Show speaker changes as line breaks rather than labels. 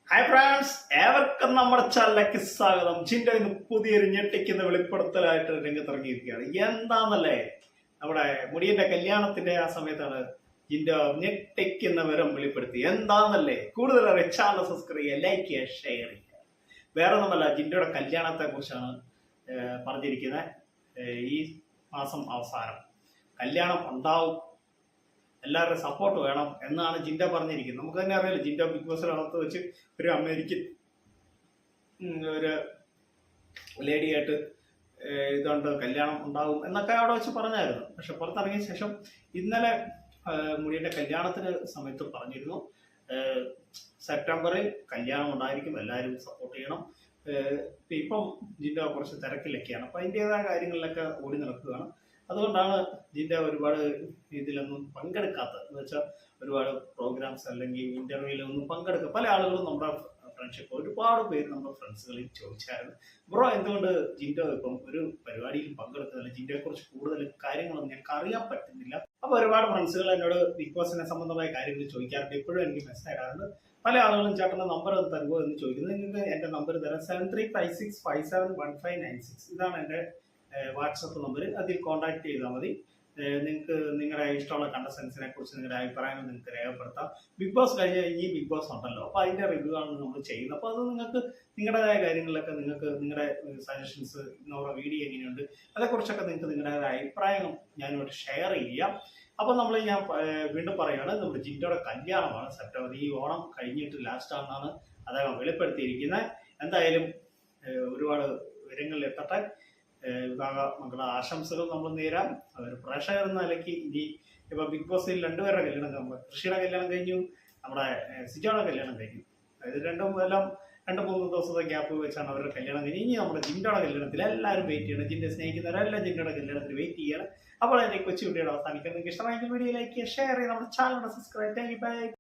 Hi friends, ഏവർക്കും നമ്മുടെ ചാനലിലേക്ക് സ്വാഗതം. ജിൻഡോ ഇന്ന് പുതിയൊരു ഞെട്ടിക്കുന്ന വെളിപ്പെടുത്തലായിട്ട് രംഗത്തിറങ്ങിയിരിക്കുകയാണ്. എന്താന്നല്ലേ, നമ്മുടെ മുടിയന്റെ കല്യാണത്തിന്റെ ആ സമയത്താണ് ജിൻഡോ ഞെട്ടിക്കുന്ന വിവരം വെളിപ്പെടുത്തി. എന്താന്നല്ലേ, കൂടുതൽ ചാനൽ സബ്സ്ക്രൈബ് ചെയ്യുക, ലൈക്ക് ചെയ്യുക, ഷെയർ ചെയ്യുക. വേറെ ഒന്നുമല്ല, ജിൻഡോയുടെ കല്യാണത്തെ കുറിച്ചാണ് പറഞ്ഞിരിക്കുന്നത്. ഈ മാസം അവസാനം കല്യാണം ഉണ്ടാവും, എല്ലാവരുടെയും സപ്പോർട്ട് വേണം എന്നാണ് ജിൻഡോ പറഞ്ഞിരിക്കുന്നത്. നമുക്ക് തന്നെ അറിയാലോ, ജിൻഡോ ബിഗ് ബോസിനകത്ത് വെച്ച് ഒരു അമേരിക്കൻ ഒരു ലേഡിയായിട്ട് ഇതുകൊണ്ട് കല്യാണം ഉണ്ടാകും എന്നൊക്കെ അവിടെ വെച്ച് പറഞ്ഞായിരുന്നു. പക്ഷെ പുറത്തിറങ്ങിയ ശേഷം ഇന്നലെ മുടിയുടെ കല്യാണത്തിന് സമയത്ത് പറഞ്ഞിരുന്നു, സെപ്റ്റംബറിൽ കല്യാണം ഉണ്ടായിരിക്കും, എല്ലാവരും സപ്പോർട്ട് ചെയ്യണം. ഇപ്പം ജിൻഡോ കുറച്ച് തിരക്കിലൊക്കെയാണ്, അപ്പം അതിൻ്റെതായ കാര്യങ്ങളിലൊക്കെ ഓടി നടക്കുകയാണ്. അതുകൊണ്ടാണ് ജിൻഡോ ഒരുപാട് ഇതിലൊന്നും പങ്കെടുക്കാത്തത്. എന്ന് വെച്ചാൽ ഒരുപാട് പ്രോഗ്രാംസ് അല്ലെങ്കിൽ ഇന്റർവ്യൂലൊന്നും പങ്കെടുക്കുക. പല ആളുകളും നമ്മുടെ ഫ്രണ്ട്ഷിപ്പ് ഒരുപാട് പേര് നമ്മുടെ ഫ്രണ്ട്സുകളിൽ ചോദിച്ചായിരുന്നു, ബ്രോ എന്തുകൊണ്ട് ജിൻഡോ ഇപ്പം ഒരു പരിപാടിയിൽ പങ്കെടുക്കുന്നില്ല, ജിൻഡോയെ കുറിച്ച് കൂടുതൽ കാര്യങ്ങളൊന്നും ഞങ്ങൾക്ക് അറിയാൻ പറ്റുന്നില്ല. അപ്പോൾ ഒരുപാട് ഫ്രണ്ട്സുകൾ എന്നോട് ബിഗ് ബോസിനെ സംബന്ധമായ കാര്യങ്ങൾ ചോദിക്കാറുണ്ട്. ഇപ്പോഴും എനിക്ക് മെസ്സേജ് ഇടാറുണ്ട്. പല ആളുകളും ചേട്ടൻ്റെ നമ്പർ തരുമോ എന്ന് ചോദിക്കുന്നു. നിങ്ങൾക്ക് എൻ്റെ നമ്പർ തരാം, 7356571596. ഇതാണ് എൻ്റെ വാട്സപ്പ് നമ്പർ. അതിൽ കോൺടാക്ട് ചെയ്താൽ മതി. നിങ്ങൾക്ക് നിങ്ങളുടെ ഇഷ്ടമുള്ള കണ്ടസ്റ്റൻസിനെ കുറിച്ച് നിങ്ങളുടെ അഭിപ്രായങ്ങൾ നിങ്ങൾക്ക് രേഖപ്പെടുത്താം. ബിഗ് ബോസ് കഴിഞ്ഞ് ഇനി ബിഗ് ബോസ് ഉണ്ടല്ലോ, അപ്പോൾ അതിൻ്റെ റിവ്യൂ ആണ് നമ്മൾ ചെയ്യുന്നത്. അപ്പോൾ അത് നിങ്ങൾക്ക് നിങ്ങളുടേതായ കാര്യങ്ങളിലൊക്കെ നിങ്ങൾക്ക് നിങ്ങളുടെ സജഷൻസ്, നമ്മുടെ വീഡിയോ എങ്ങനെയുണ്ട്, അതേക്കുറിച്ചൊക്കെ നിങ്ങൾക്ക് നിങ്ങളുടേതായ അഭിപ്രായം ഞാനുമായിട്ട് ഷെയർ ചെയ്യാം. അപ്പോൾ ഞാൻ വീണ്ടും പറയുകയാണ്, നമ്മുടെ ജിൻഡോയുടെ കല്യാണമാണ് സെപ്റ്റംബർ. ഈ ഓണം കഴിഞ്ഞിട്ട് ലാസ്റ്റ് ആണെന്നാണ് അദ്ദേഹം വെളിപ്പെടുത്തിയിരിക്കുന്നത്. എന്തായാലും ഒരുപാട് വിവരങ്ങളിൽ എത്തട്ടെ. വിവാഹ മംഗള ആശംസകൾ നമ്മൾ നേരാം. അതൊരു പ്രേക്ഷകർ എന്ന നിലയ്ക്ക് ഇനി ഇപ്പൊ ബിഗ് ബോസിൽ രണ്ടുപേരുടെ കല്യാണം, നമ്മുടെ കൃഷിയുടെ കല്യാണം കഴിഞ്ഞു, നമ്മുടെ സിജോയുടെ കല്യാണം കഴിഞ്ഞു. അതായത് രണ്ടും എല്ലാം 2-3 ദിവസത്തെ ഗ്യാപ്പ് വെച്ചാണ് അവരുടെ കല്യാണം കഴിഞ്ഞു. ഇനി നമ്മുടെ ജിൻഡോയുടെ കല്യാണത്തിൽ എല്ലാവരും വെയിറ്റ് ചെയ്യണം. ജിൻഡെ സ്നേഹിക്കുന്നവരെല്ലാം ജിൻഡോയുടെ കല്യാണത്തിൽ വെയിറ്റ് ചെയ്യണം. അപ്പോൾ അതിന്റെ കൊച്ചു വീഡിയോ അവസാനിക്കാൻ നിങ്ങൾക്ക് ഇഷ്ടമായെങ്കിൽ വീഡിയോ ലൈക്ക് ചെയ്യുക, ഷെയർ ചെയ്യുക, നമ്മുടെ channel subscribe. Thank you, by.